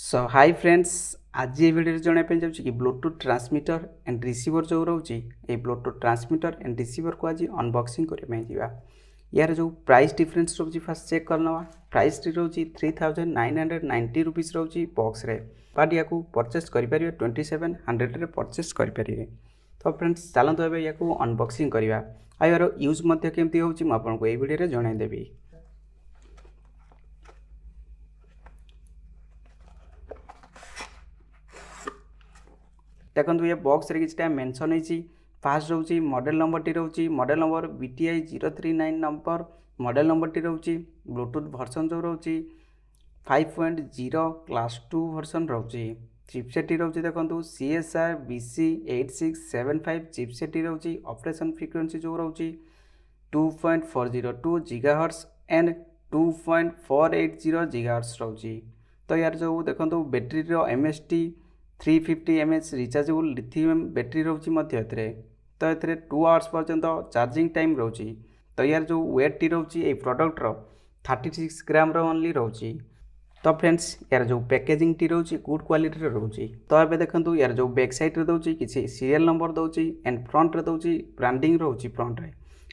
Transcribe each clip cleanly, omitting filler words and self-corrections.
सो hi friends, आज ये video जनवाई जाऊँगी कि ब्लूटूथ ट्रांसमीटर एंड रिसीवर जो रोचे ये ब्लूटूथ ट्रांसमीटर एंड रिसीवर को आज अनबॉक्सिंग करने जा यार जो प्राइस डिफरेंस रोचे फास्ट चेक करना। प्राइस रोचे 3990 रुपीस रोचे बॉक्स रे, बट या परचेस करेंगे 2700 परचेस करेंगे। तो फ्रेंड्स चलते हैं या अनबॉक्सिंग करवा आ यार यूज केमती होपको ये वीडियो जनईदेवी। देखो ये बॉक्स रे किछटा मेंशन होइछि। फास्ट रोचे मॉडल नंबर टी रोचे model number BTI 039 number model number T रोचे। ब्लूटूथ वर्जन जो रोचे 5.0 क्लास 2 वर्जन रोचे। चिपसेट टी रोचे देखो CSR BC8675 चिपसेट टी रोचे। ऑपरेशन फ्रीक्वेंसी जो रोचे 2.402 GHz एंड 2.480 GHz रोचे। तो यार जो देखो बैटेरी रो MST 350 mAh rechargeable lithium battery रोचे। तो ये 2 आवर्स पर्यंत चार्जिंग टाइम रोचे। तो यार जो वेट टी रोचे ये प्रोडक्टर 36 ग्राम ओनली रोचे। तो फ्रेंड्स यार जो पैकेजिंग टी रोचे गुड क्वालिटी रोचे। तो ये देखो यार जो बैक साइड रे दौची किसी सीरियल नंबर दौची एंड फ्रंट रे दौची ब्रांडिंग रोचे फ्रंट रे।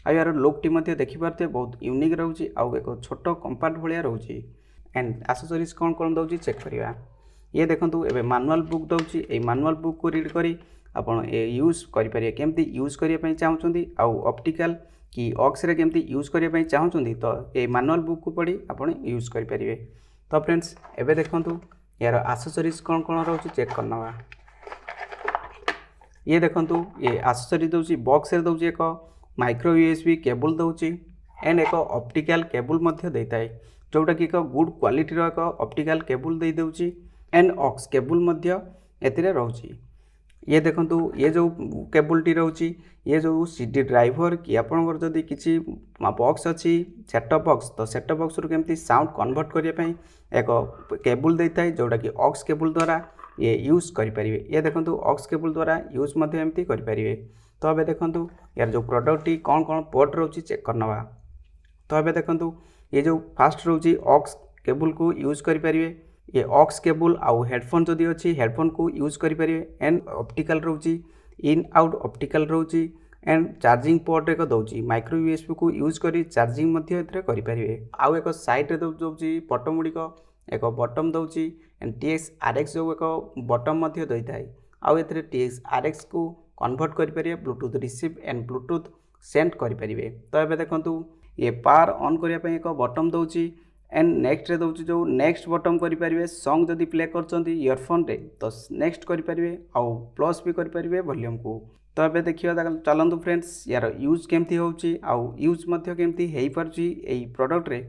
आ यार लुक टी मध्य देखि पारते बहुत यूनिक रोचे। आ एक छोट कंपार्ट भलिया रोचे एंड एक्सेसरीज कौन कौन दौची चेक करिया। ये देखो एबे मैनुअल बुक दौची। ए मैनुअल बुक को रीड करी आपण ए यूज करि परिए केमती यूज करिया पई चाहउछंदी आ ऑप्टिकल की ऑक्स रे केमती यूज करिया पई चाहउछंदी। तो ए मैनुअल बुक को पढ़ी आपण यूज करि परिए। तो फ्रेंड्स एबे देखंतु यार एक्सेसरीज कौन कौन रहउची चेक करनवा। ये देखंतु ये एक्सेसरी दौची बॉक्स रे दौची एक माइक्रो USB केबल दौची एंड एक ऑप्टिकल केबल मध्य देताय जोटा कि एक गुड क्वालिटी रो एक ऑप्टिकल केबल दे दौची एंड ऑक्स केबल मध्य एतिरे रहउची। ये देखंतु ये जो केबल टी रहउची ये जो CD ड्राइवर कि आपनकर जदी किछि बॉक्स अछि सेटअप बॉक्स तो सेटअप बॉक्स रु केमती साउंड कन्वर्ट करिया पई एक केबल देताय जोटा कि ऑक्स केबल द्वारा ये यूज करि परिबे। ये देखंतु ऑक्स केबल द्वारा यूज मध्य एमती करि परिबे। तो अबे देखंतु यार जो प्रोडक्ट टी कौन कौन पोर्ट रहउची चेक करनवा। तो अबे देखंतु ये जो फास्ट रहउची ऑक्स केबल को यूज करि परिबे। ये ऑक्स केबल आउ हेडफोन जदि अच्छी हेडफोन को यूज करेंगे एंड ऑप्टिकल रोची इन आउट ऑप्टिकल रोची एंड चार्जिंग पोर्ट एक दौची माइक्रो USB को यूज करी चार्जिंग मध्य करेंगे। आउ एक साइड रे दौची बटम गुड़िक एक बटम दौची एंड TX-RX जो एक बटम मध्य देता है। आउ एथरे TX-RX को कन्वर्ट करेंगे Bluetooth receive and Bluetooth send करेंगे। तो ये देखो ये पावर ऑन करने एक बटम दौची एंड नेक्स्ट रे दौची जो नेक्स्ट बटन करेंगे सॉन्ग जदि प्ले कर इयरफोन रे तो नेक्स्ट करेंगे आउ प्लस भी करेंगे वॉल्यूम को। तो ये देखिए चलतु फ्रेंड्स यार यूज केमती होउची आउ यूज मध्य केमती हेई परची एई प्रोडक्ट रे।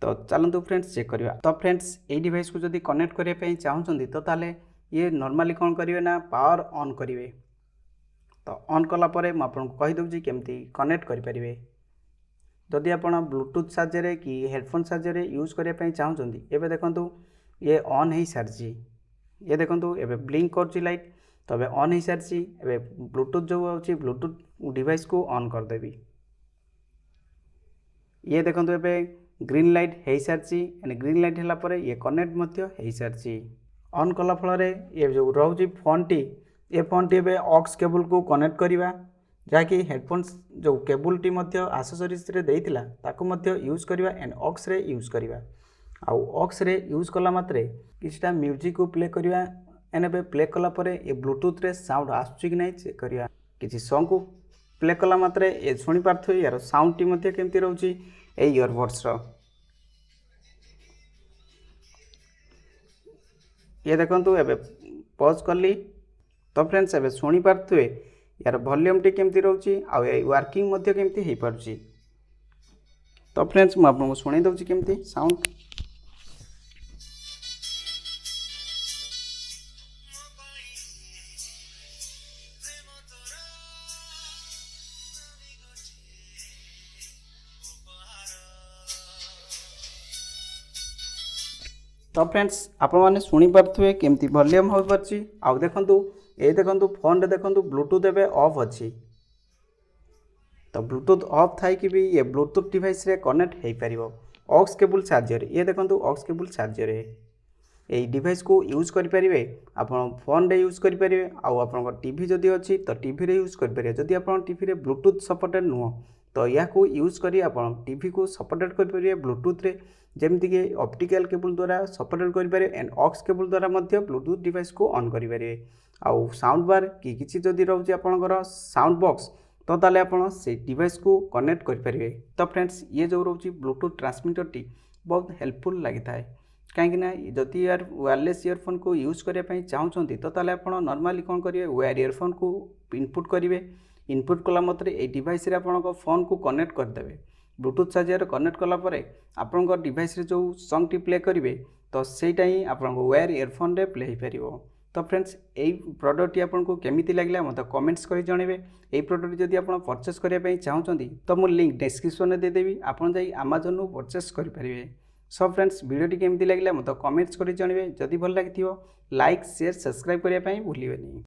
तो चलतु फ्रेंड्स चेक करवा। तो फ्रेंड्स एई डिवाइस को जदि कनेक्ट करिया पई चाहउछंदी तो ताले ये नॉर्मली कौन करिवे ना पावर ऑन करिवे। तो ऑन कला परे म आपनको कहि दउची केमती कनेक्ट करि परिवे। जदि आप ब्लूटूथ साहाय्य कि हेडफोन साहाय्य यूज करने चाहते एबे देखंतु ये ऑन हो सारी। ये देखंतु एबे ब्लिंक कर लाइट तो एबे ऑन हो सारी। एबे ब्लूटूथ जो अच्छी ब्लूटूथ डिवाइस को ऑन करदेवी। ये देखंतु एबे ग्रीन लाइट हो सारी एंड ग्रीन लाइट होला परे ये कनेक्ट मध्य हो सारी। ऑन कला फल ये जो रोची फोन टी ये फोन टी एबे ऑक्स केबल को कनेक्ट करवा जहाँकि हेडफोन्स जो केबल टी एक्सेसरीज रे देइतिला ताको मध्य यूज करवा एंड ऑक्स रे यूज करवा। आउ ऑक्स रे यूज कला मात्रे किछटा म्यूजिक को प्ले करवा एंड एबे प्ले कला परे ये ब्लूटूथ रे साउंड आसुची कि नै चेक करवा। किछि सॉन्ग को प्ले कला मात्रे ये सुनि पारथो यार साउंड टी मध्य केमती रहउची ए इयरबड्स रो। ये देखंतु एबे पॉज करली तो फ्रेंड्स एबे सुनि पारथुए यार वॉल्यूम टी केमती रहउची आ वर्किंग मध्य केमती हे पारुची। तो फ्रेंड्स म आपको सुनै दउची केमती साउंड। तो फ्रेंड्स आपण माने सुनि पारथुए केमती वॉल्यूम हो परची। आ देखंतु ये देखंतु फोन रे देखंतु ब्लूटूथ एबे ऑफ अच्छी। तो ब्लूटूथ ऑफ थाई कि भी ये ब्लूटूथ डिवाइस रे कनेक्ट हो पारिबो ऑक्स केबल चार्जर। ये देखंतु ऑक्स केबल चार्जर है এই ডিভাইস को यूज करें आपण फोन रे यूज करें आउ आप टीवी जदि अच्छी तो टीवी रे यूज करें जदि आप टीवी रे ब्लूटूथ सपोर्टेड नुह तो या को यूज करी आपण टीवी को सपोर्टेड करें ब्लूटूथ रे जमीक ऑप्टिकल केबल द्वारा सपोर्टेड करें एंड ऑक्स केबल द्वारा ब्लूटूथ डिवाइस को ऑन करें आउ साउंड बार कि किसी जदि रोचे आपंकर साउंड बॉक्स तो ताले आपण से डिवाइस को कनेक्ट करें। तो फ्रेंड्स ये जो रोचे ब्लूटूथ ट्रांसमीटर टी बहुत हेल्पफुल लगी थाए कहीं जदि यार वायरलेस इयरफोन को यूज करने चाहते तो ताले आप नॉर्मली कौन करेंगे वायर इयरफोन को इनपुट करेंगे इनपुट कला मतरे ये डिवाइस रे आपन फोन को कनेक्ट करदेवे ब्लूटूथ साहाय्य कनेक्ट कलापर आपण डिवाइस रे जो सॉन्ग टी प्ले करेंगे तो सहीटा ही आप वायर इयरफोन रे प्ले हो पार। तो फ्रेंड्स यही प्रोडक्ट आपको केमिति लगे मतलब कमेंट्स कर जनइबे। यही प्रोडक्ट जदि आप परचेस करने चाहते तो मुझे लिंक डिस्क्रिप्शन में देदेवी आपन जाई अमेज़न रू परचेस करेंगे। सो फ्रेंड्स वीडियोटी केमिति लगे मतलब कमेंट्स कर जनइबे जदि भल लगी लाइक शेयर सब्सक्राइब करने भूलें।